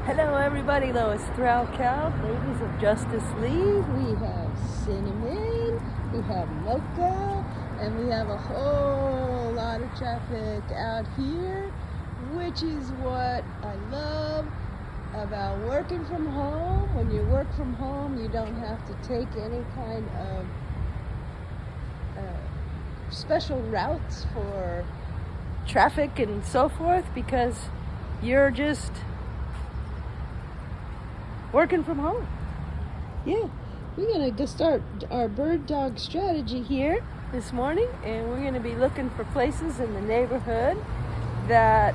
Hello everybody, Lois Threlkeld, Ladies of Justice League. We have Cinnamon, we have Mocha, and we have a whole lot of traffic out here, which is what I love about working from home. When you work from home, you don't have to take any kind of special routes for traffic and so forth, because you're just working from home. Yeah, we're gonna go start our bird dog strategy here this morning, and we're gonna be looking for places in the neighborhood that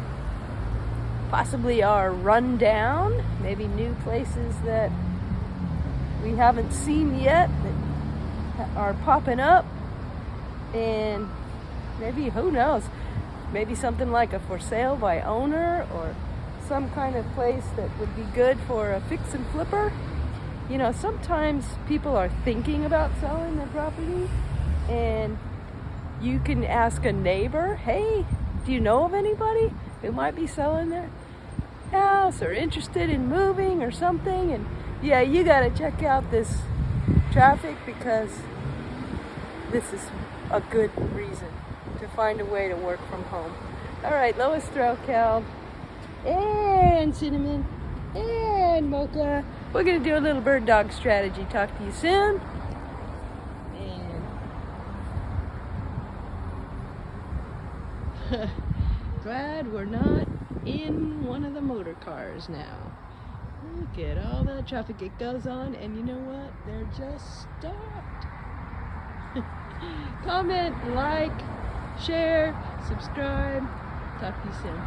possibly are run down, maybe new places that we haven't seen yet that are popping up, and maybe, who knows, maybe something like a for sale by owner, or some kind of place that would be good for a fix and flipper. You know, sometimes people are thinking about selling their property, and you can ask a neighbor, hey, do you know of anybody who might be selling their house or interested in moving or something? And yeah, you gotta check out this traffic, because this is a good reason to find a way to work from home. All right, Lois Threlkeld and Cinnamon and Mocha. We're gonna do a little bird dog strategy. Talk to you soon. And glad we're not in one of the motor cars now. Look at all that traffic it goes on, and you know what? They're just stopped. Comment, like, share, subscribe. Talk to you soon.